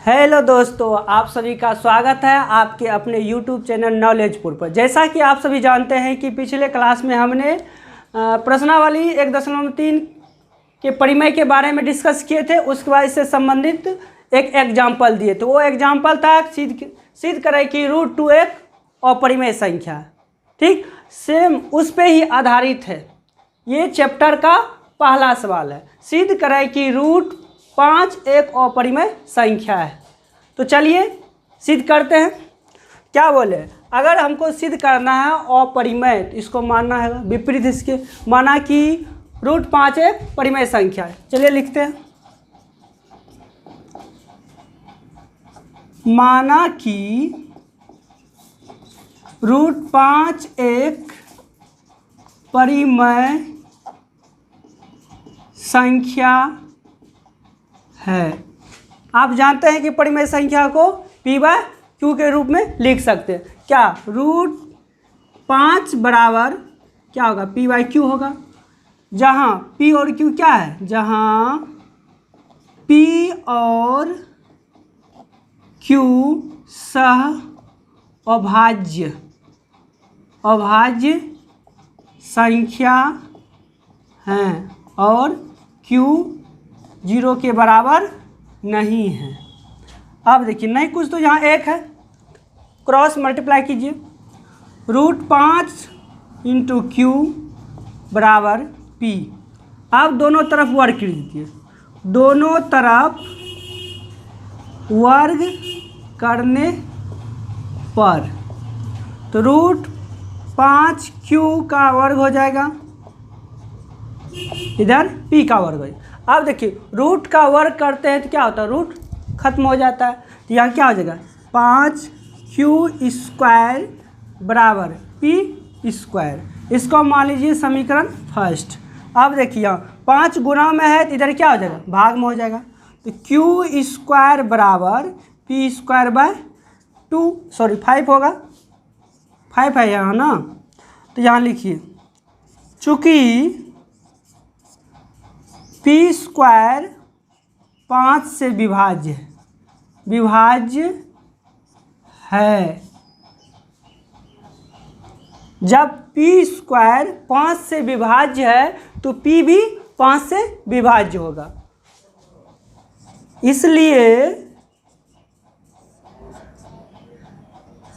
Hello दोस्तों, आप सभी का स्वागत है आपके अपने YouTube चैनल नॉलेजपुर पर। जैसा कि आप सभी जानते हैं कि पिछले क्लास में हमने प्रश्नावली 1.3 के परिमेय के बारे में डिस्कस किए थे। उसके बाद इससे संबंधित एक एग्जाम्पल दिए थे। वो एग्जाम्पल था सिद्ध करें कि √2 एक अपरिमेय संख्या। ठीक, सेम उस पे ही आधारित है। ये चैप्टर का पहला सवाल है, सिद्ध करें कि √5 एक अपरिमेय संख्या है। तो चलिए सिद्ध करते हैं। क्या बोले, अगर हमको सिद्ध करना है अपरिमेय तो इसको मानना है विपरीत इसके, माना कि √5 एक परिमेय संख्या है। चलिए लिखते हैं, माना कि √5 एक परिमेय संख्या है। आप जानते हैं कि परिमेय संख्या को P/Q के रूप में लिख सकते हैं। क्या √5 बराबर क्या होगा, P/Q होगा। जहाँ P और Q क्या है, जहाँ P और Q सह अभाज्य संख्या हैं और Q 0 के बराबर नहीं है। अब देखिए, नहीं कुछ तो यहाँ एक है, क्रॉस मल्टीप्लाई कीजिए। √5 × Q बराबर P। अब दोनों तरफ वर्ग कर दीजिए, दोनों तरफ वर्ग करने पर तो √5Q का वर्ग हो जाएगा, इधर P का वर्ग हो जाएगा। अब देखिए, रूट का वर्ग करते हैं तो क्या होता है, रूट खत्म हो जाता है। तो यहाँ क्या हो जाएगा, 5Q² बराबर P²। इसको मान लीजिए समीकरण फर्स्ट। अब देखिए, यहाँ 5 गुणा में है तो इधर क्या हो जाएगा, भाग में हो जाएगा। तो Q² बराबर P²/2 5 होगा, 5 है यहाँ ना। तो यहाँ लिखिए, चूँकि P² 5 से विभाज्य है। जब P² 5 से विभाज्य है तो P भी 5 से विभाज्य होगा। इसलिए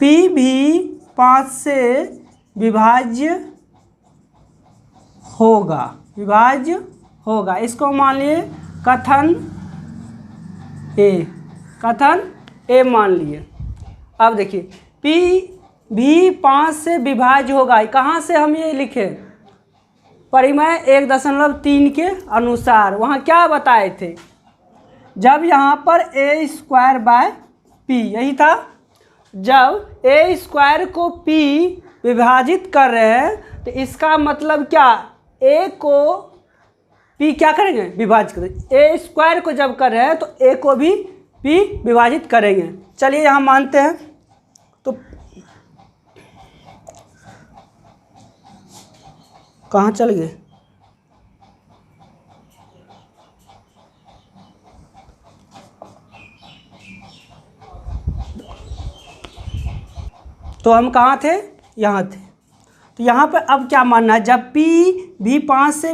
P भी 5 से विभाज्य होगा। इसको मान लिए कथन ए मान लिए। अब देखिए, P भी 5 से विभाज्य होगा। कहाँ से हम ये लिखे, परिमेय 1.3 के अनुसार। वहाँ क्या बताए थे, जब यहाँ पर A²/P यही था, जब A² को P विभाजित कर रहे हैं तो इसका मतलब क्या, A को P क्या करेंगे, विभाजित करेंगे। A² को जब कर रहे हैं तो A को भी P विभाजित करेंगे। चलिए यहाँ मानते हैं। तो कहाँ चल गए, तो हम कहाँ थे, यहाँ थे। तो यहाँ पर अब क्या मानना है, जब P भी 5 से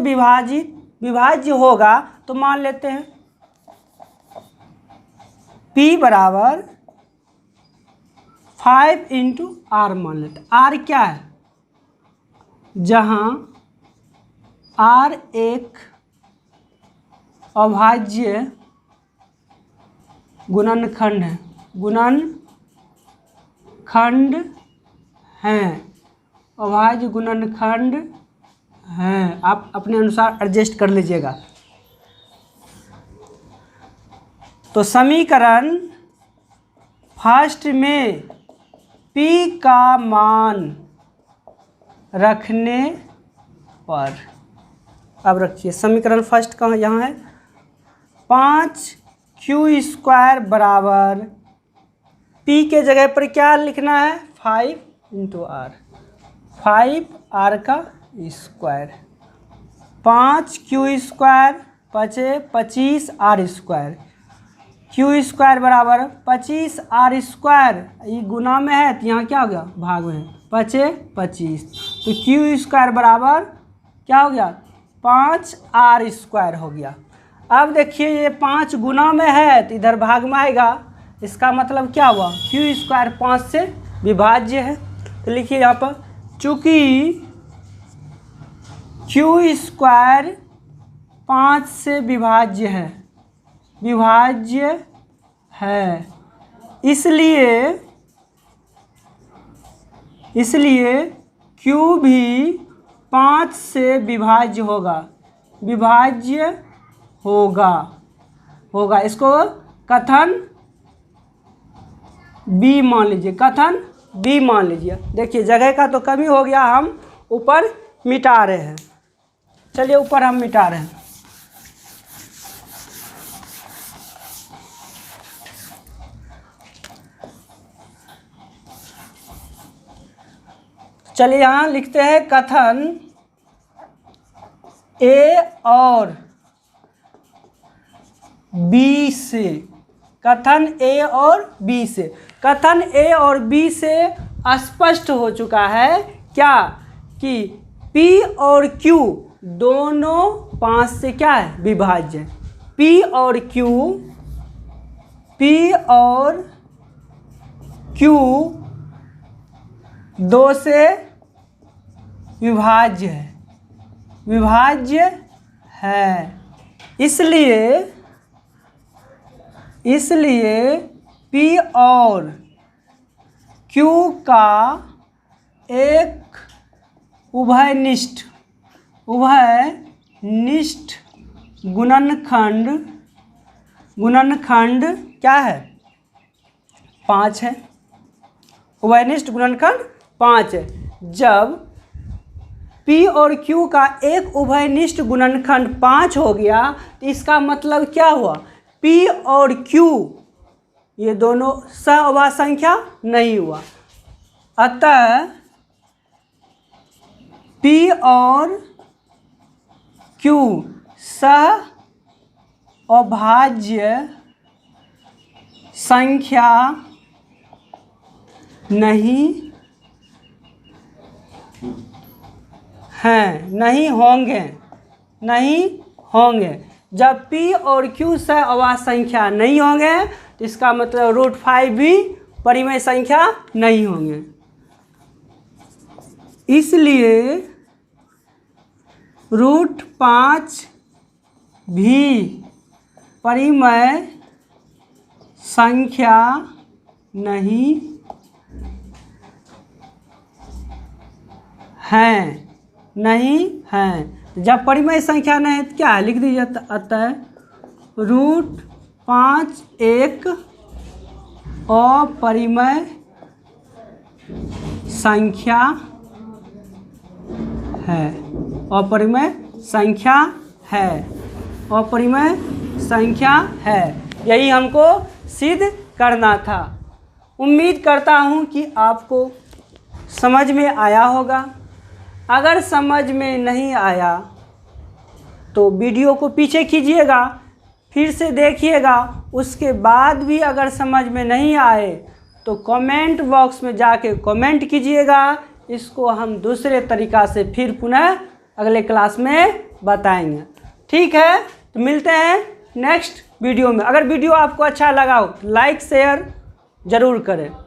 विभाज्य होगा तो मान लेते हैं P बराबर 5 × R मान लेते हैं। R क्या है, जहाँ R एक अभाज्य गुणनखंड है, अभाज्य गुणनखंड हैं। आप अपने अनुसार एडजस्ट कर लीजिएगा। तो समीकरण फर्स्ट में P का मान रखने पर, अब रखिए समीकरण फर्स्ट कहाँ, यहाँ है 5Q² बराबर P के जगह पर क्या लिखना है, 5 × R, 5R का square, 5Q² 5 25R²। Q square बराबर 25r², ये गुना में है तो यहाँ क्या हो गया, भाग में है, 25, तो क्यू स्क्वायर बराबर क्या हो गया, 5r² हो गया। अब देखिए ये 5 गुना में है तो इधर भाग में आएगा, इसका मतलब क्या हुआ, क्यू स्क्वायर 5 से विभाज्य है। तो लिखिए यहाँ पर, चूँकि क्यू स्क्वायर 5 से विभाज्य है, इसलिए क्यू भी 5 से विभाज्य होगा। इसको कथन बी मान लीजिए, देखिए जगह का तो कमी हो गया, हम ऊपर मिटा रहे हैं। चलिए ऊपर हम मिटा रहे हैं। चलिए यहाँ लिखते हैं कथन ए और बी से, कथन ए और बी से स्पष्ट हो चुका है क्या, कि P और Q दोनों 5 से क्या है, विभाज्य। P और Q 2 से विभाज्य है, इसलिए P और Q का एक उभयनिष्ठ गुणनखंड क्या है, 5 है। उभयनिष्ठ गुणनखंड 5 है। जब P और Q का एक उभयनिष्ठ गुणनखंड 5 हो गया तो इसका मतलब क्या हुआ, P और Q ये दोनों सहअभाज्य संख्या नहीं हुआ, अतः P और Q सहअभाज्य संख्या नहीं होंगे। जब P और Q सहअभाज्य संख्या नहीं होंगे तो इसका मतलब √5 भी परिमेय संख्या नहीं होंगे। इसलिए √5 भी परिमेय संख्या नहीं है। जब परिमेय संख्या नहीं है तो क्या है, लिख दीजिए, अतः √5 एक अपरिमेय संख्या है, अपरिमेय संख्या है। यही हमको सिद्ध करना था। उम्मीद करता हूँ कि आपको समझ में आया होगा। अगर समझ में नहीं आया तो वीडियो को पीछे खींचिएगा, फिर से देखिएगा। उसके बाद भी अगर समझ में नहीं आए तो कमेंट बॉक्स में जाके कमेंट कीजिएगा। इसको हम दूसरे तरीक़ा से फिर पुनः अगले क्लास में बताएंगे। ठीक है, तो मिलते हैं नेक्स्ट वीडियो में। अगर वीडियो आपको अच्छा लगा हो तो लाइक शेयर ज़रूर करें।